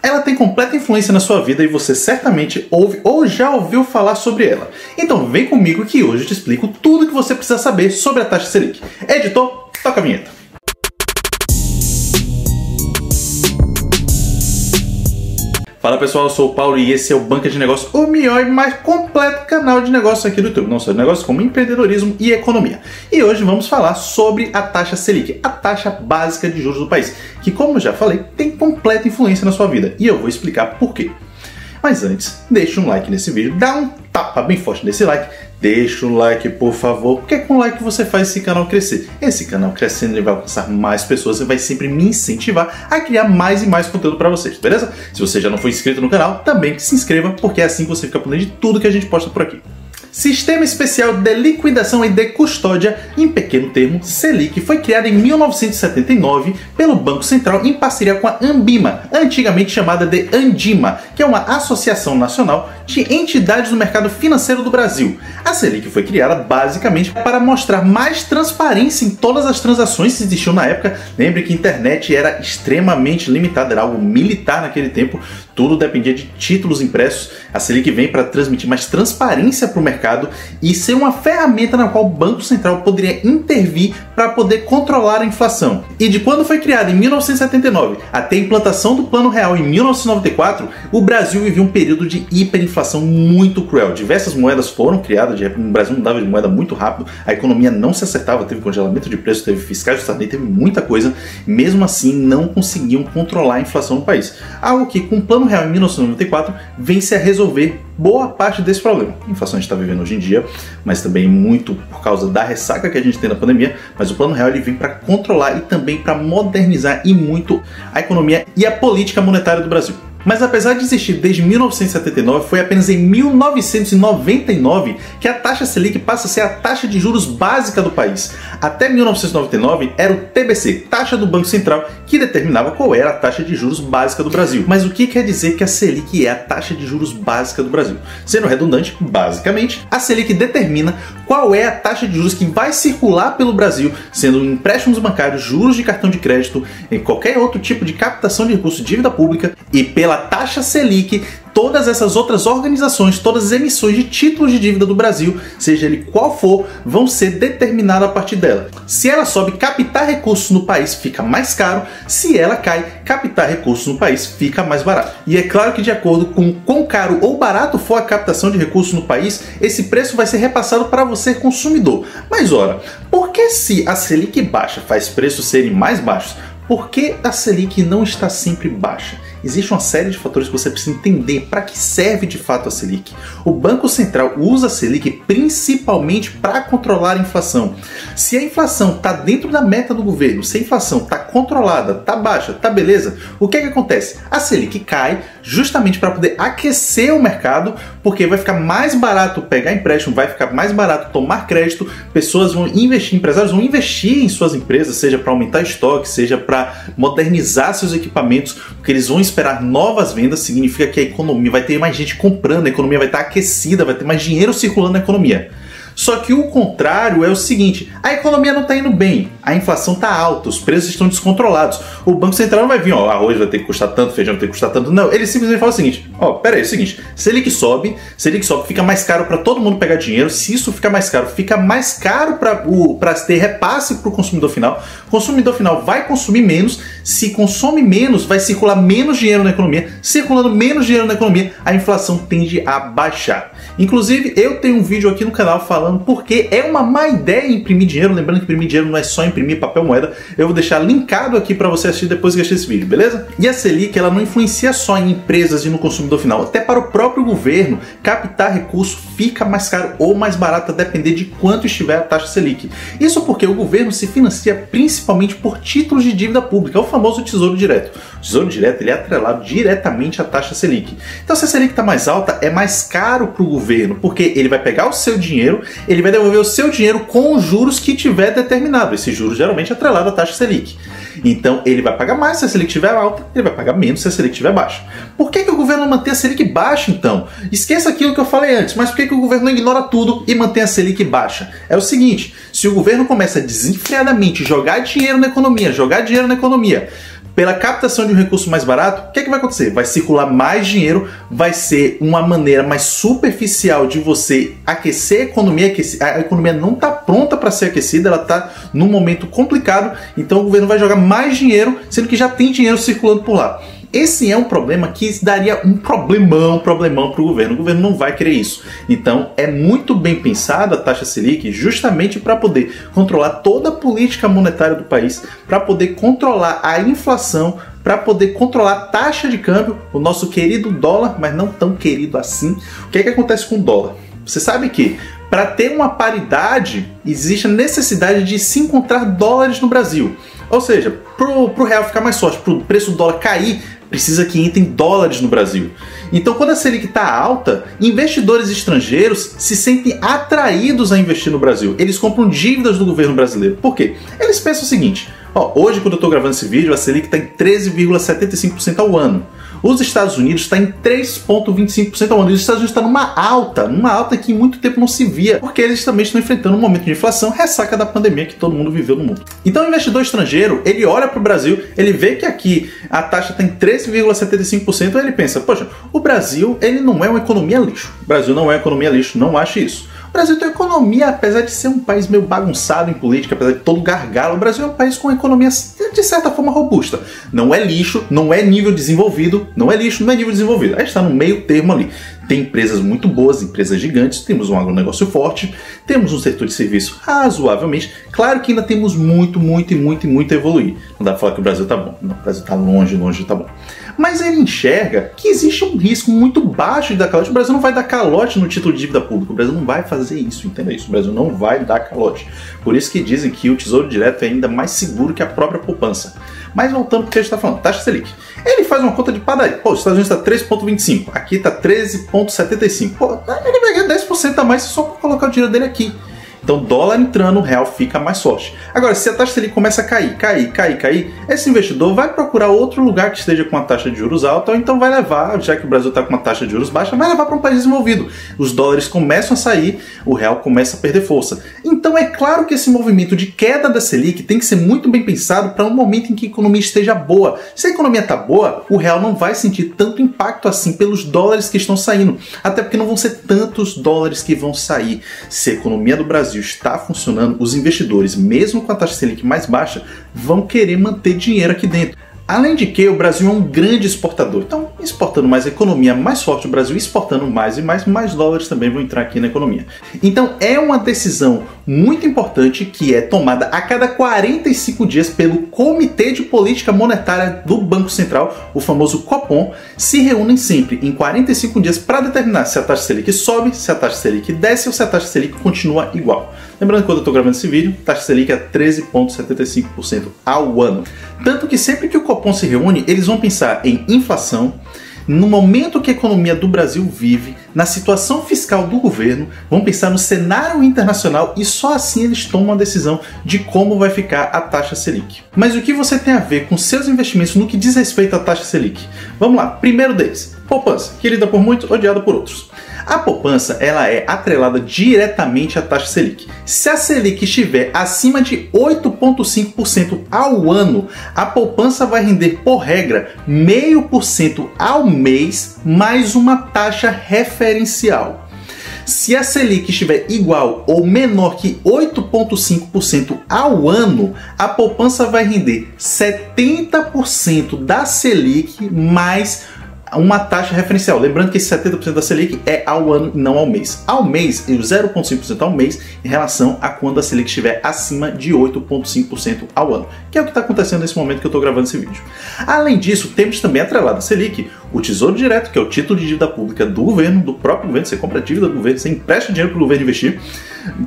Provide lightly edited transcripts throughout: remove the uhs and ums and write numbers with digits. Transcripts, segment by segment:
Ela tem completa influência na sua vida e você certamente ouve ou já ouviu falar sobre ela. Então vem comigo que hoje eu te explico tudo o que você precisa saber sobre a taxa Selic. Editor, toca a vinheta. Fala pessoal, eu sou o Paulo e esse é o Banca de Negócios, o melhor e mais completo canal de negócios aqui do YouTube. Não só de negócios, como empreendedorismo e economia. E hoje vamos falar sobre a taxa Selic, a taxa básica de juros do país, que, como eu já falei, tem completa influência na sua vida. E eu vou explicar por quê. Mas antes, deixa um like nesse vídeo, dá um tapa bem forte nesse like, deixa o like por favor, porque com o like você faz esse canal crescer. Esse canal crescendo ele vai alcançar mais pessoas e vai sempre me incentivar a criar mais e mais conteúdo para vocês, beleza? Se você já não for inscrito no canal, também se inscreva, porque é assim que você fica por dentro de tudo que a gente posta por aqui. Sistema Especial de Liquidação e de Custódia, em pequeno termo, Selic, foi criado em 1979 pelo Banco Central em parceria com a Anbima, antigamente chamada de Andima, que é uma associação nacional de entidades do mercado financeiro do Brasil. A Selic foi criada basicamente para mostrar mais transparência em todas as transações que existiam na época. Lembre que a internet era extremamente limitada, era algo militar naquele tempo, tudo dependia de títulos impressos. A Selic vem para transmitir mais transparência para o mercado e ser uma ferramenta na qual o Banco Central poderia intervir para poder controlar a inflação. E de quando foi criada em 1979 até a implantação do Plano Real em 1994, o Brasil vivia um período de hiperinflação muito cruel. Diversas moedas foram criadas, o Brasil mudava de moeda muito rápido, a economia não se acertava, teve congelamento de preços, teve fiscais de estado, teve muita coisa, mesmo assim não conseguiam controlar a inflação no país. Algo que com o Plano Real em 1994 vem-se a resolver boa parte desse problema. A inflação a gente está vivendo hoje em dia, mas também muito por causa da ressaca que a gente tem na pandemia, mas o Plano Real ele vem para controlar e também para modernizar e muito a economia e a política monetária do Brasil. Mas apesar de existir desde 1979, foi apenas em 1999 que a taxa Selic passa a ser a taxa de juros básica do país. Até 1999 era o TBC, taxa do Banco Central, que determinava qual era a taxa de juros básica do Brasil. Mas o que quer dizer que a Selic é a taxa de juros básica do Brasil? Sendo redundante, basicamente, a Selic determina qual é a taxa de juros que vai circular pelo Brasil, sendo empréstimos bancários, juros de cartão de crédito, em qualquer outro tipo de captação de recursos, dívida pública, e pela taxa Selic, todas essas outras organizações, todas as emissões de títulos de dívida do Brasil, seja ele qual for, vão ser determinadas a partir dela. Se ela sobe, captar recursos no país fica mais caro. Se ela cai, captar recursos no país fica mais barato. E é claro que de acordo com quão caro ou barato for a captação de recursos no país, esse preço vai ser repassado para você consumidor. Mas ora, por que se a Selic baixa faz preços serem mais baixos? Por que a Selic não está sempre baixa? Existe uma série de fatores que você precisa entender para que serve de fato a Selic. O Banco Central usa a Selic principalmente para controlar a inflação. Se a inflação está dentro da meta do governo, se a inflação está controlada, está baixa, está beleza, o que acontece? A Selic cai justamente para poder aquecer o mercado, porque vai ficar mais barato pegar empréstimo, vai ficar mais barato tomar crédito, pessoas vão investir, empresários vão investir em suas empresas, seja para aumentar estoque, seja para modernizar seus equipamentos, porque eles vão esperar novas vendas, significa que a economia vai ter mais gente comprando, a economia vai estar aquecida, vai ter mais dinheiro circulando na economia. Só que o contrário é o seguinte, a economia não está indo bem, a inflação está alta, os preços estão descontrolados. O Banco Central não vai vir, arroz vai ter que custar tanto, feijão vai ter que custar tanto. Não, ele simplesmente fala o seguinte, peraí, é o seguinte, Selic sobe, fica mais caro para todo mundo pegar dinheiro. Se isso fica mais caro para ter repasse para o consumidor final. O consumidor final vai consumir menos, se consome menos, vai circular menos dinheiro na economia. Circulando menos dinheiro na economia, a inflação tende a baixar. Inclusive, eu tenho um vídeo aqui no canal falando porque é uma má ideia imprimir dinheiro. Lembrando que imprimir dinheiro não é só imprimir papel moeda. Eu vou deixar linkado aqui para você assistir depois que assistir esse vídeo, beleza? E a Selic, ela não influencia só em empresas e no consumidor final. Até para o próprio governo, captar recurso fica mais caro ou mais barato a depender de quanto estiver a taxa Selic. Isso porque o governo se financia principalmente por títulos de dívida pública, é o famoso Tesouro Direto. O Tesouro Direto ele é atrelado diretamente à taxa Selic. Então, se a Selic está mais alta, é mais caro para o governo, porque ele vai pegar o seu dinheiro, ele vai devolver o seu dinheiro com os juros que tiver determinado. Esse juros geralmente é atrelado à taxa Selic. Então, ele vai pagar mais se a Selic estiver alta, ele vai pagar menos se a Selic estiver baixa. Por que o governo não mantém a Selic baixa, então? Esqueça aquilo que eu falei antes, mas por que o governo não ignora tudo e mantém a Selic baixa? É o seguinte, se o governo começa a desenfreadamente jogar dinheiro na economia, pela captação de um recurso mais barato, o que é que vai acontecer? Vai circular mais dinheiro, vai ser uma maneira mais superficial de você aquecer a economia. A economia não está pronta para ser aquecida, ela está num momento complicado, então o governo vai jogar mais dinheiro, sendo que já tem dinheiro circulando por lá. Esse é um problema que daria um problemão para o governo. O governo não vai querer isso. Então, é muito bem pensada a taxa Selic justamente para poder controlar toda a política monetária do país, para poder controlar a inflação, para poder controlar a taxa de câmbio, o nosso querido dólar, mas não tão querido assim. O que é que acontece com o dólar? Você sabe que para ter uma paridade, existe a necessidade de se encontrar dólares no Brasil. Ou seja, para o real ficar mais forte, para o preço do dólar cair, precisa que entrem dólares no Brasil. Então, quando a Selic está alta, investidores estrangeiros se sentem atraídos a investir no Brasil. Eles compram dívidas do governo brasileiro. Por quê? Eles pensam o seguinte: hoje, quando eu estou gravando esse vídeo, a Selic está em 13,75% ao ano. Os Estados Unidos está em 3,25% ao ano. E os Estados Unidos está numa alta que em muito tempo não se via, porque eles também estão enfrentando um momento de inflação, ressaca da pandemia que todo mundo viveu no mundo. Então o investidor estrangeiro, ele olha para o Brasil, ele vê que aqui a taxa está em 13,75%, e ele pensa, poxa, o Brasil ele não é uma economia lixo. O Brasil não é uma economia lixo, não acho isso. O Brasil tem uma economia, apesar de ser um país meio bagunçado em política, apesar de todo gargalo, o Brasil é um país com uma economia de certa forma robusta. Não é lixo, não é nível desenvolvido, não é lixo, não é nível desenvolvido. A gente está no meio termo ali. Tem empresas muito boas, empresas gigantes, temos um agronegócio forte, temos um setor de serviço razoavelmente. Claro que ainda temos muito a evoluir. Não dá pra falar que o Brasil tá bom. Não, o Brasil tá longe tá bom. Mas ele enxerga que existe um risco muito baixo de dar calote. O Brasil não vai dar calote no título de dívida pública. O Brasil não vai fazer isso, entenda isso. O Brasil não vai dar calote. Por isso que dizem que o Tesouro Direto é ainda mais seguro que a própria poupança. Mas voltando para o que a gente está falando, taxa Selic. Ele faz uma conta de padaria. Pô, os Estados Unidos está 3,25, aqui está 13,75. Pô, ele vai ganhar 10% a mais só para colocar o dinheiro dele aqui. Então, dólar entrando, o real fica mais forte. Agora, se a taxa Selic começa a cair, esse investidor vai procurar outro lugar que esteja com uma taxa de juros alta, ou então vai levar, já que o Brasil está com uma taxa de juros baixa, vai levar para um país desenvolvido. Os dólares começam a sair, o real começa a perder força. Então, é claro que esse movimento de queda da Selic tem que ser muito bem pensado para um momento em que a economia esteja boa. Se a economia está boa, o real não vai sentir tanto impacto assim pelos dólares que estão saindo. Até porque não vão ser tantos dólares que vão sair. Se a economia do Brasil está funcionando, os investidores, mesmo com a taxa Selic mais baixa, vão querer manter dinheiro aqui dentro. Além de que o Brasil é um grande exportador, então exportando mais a economia mais forte, o Brasil exportando mais e mais dólares também vão entrar aqui na economia. Então é uma decisão muito importante que é tomada a cada 45 dias pelo Comitê de Política Monetária do Banco Central, o famoso Copom. Se reúnem sempre em 45 dias para determinar se a taxa Selic sobe, se a taxa Selic desce ou se a taxa Selic continua igual. Lembrando que quando eu estou gravando esse vídeo, a taxa Selic é 13,75% ao ano. Tanto que sempre que o Copom se reúne, eles vão pensar em inflação, no momento que a economia do Brasil vive, na situação fiscal do governo, vão pensar no cenário internacional e só assim eles tomam uma decisão de como vai ficar a taxa Selic. Mas o que você tem a ver com seus investimentos no que diz respeito à taxa Selic? Vamos lá, primeiro deles, poupança, querida por muitos, odiada por outros. A poupança ela é atrelada diretamente à taxa Selic. Se a Selic estiver acima de 8,5% ao ano, a poupança vai render, por regra, 0,5% ao mês mais uma taxa referencial. Se a Selic estiver igual ou menor que 8,5% ao ano, a poupança vai render 70% da Selic mais uma taxa referencial. Lembrando que esse 70% da Selic é ao ano e não ao mês. Ao mês, e o 0,5% ao mês em relação a quando a Selic estiver acima de 8,5% ao ano, que é o que está acontecendo nesse momento que eu estou gravando esse vídeo. Além disso, temos também atrelado a Selic o Tesouro Direto, que é o título de dívida pública do governo, do próprio governo. Você compra a dívida do governo, você empresta dinheiro para o governo investir.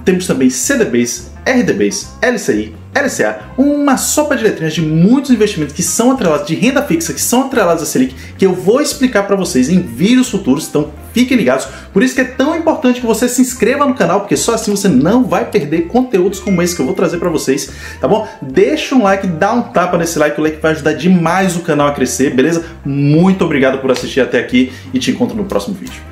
Temos também CDBs, RDBs, LCI, LCA, uma sopa de letrinhas de muitos investimentos que são atrelados, de renda fixa, que são atrelados à Selic, que eu vou explicar para vocês em vídeos futuros, então fiquem ligados. Por isso que é tão importante que você se inscreva no canal, porque só assim você não vai perder conteúdos como esse que eu vou trazer para vocês, tá bom? Deixa um like, dá um tapa nesse like, o like vai ajudar demais o canal a crescer, beleza? Muito obrigado por assistir até aqui e te encontro no próximo vídeo.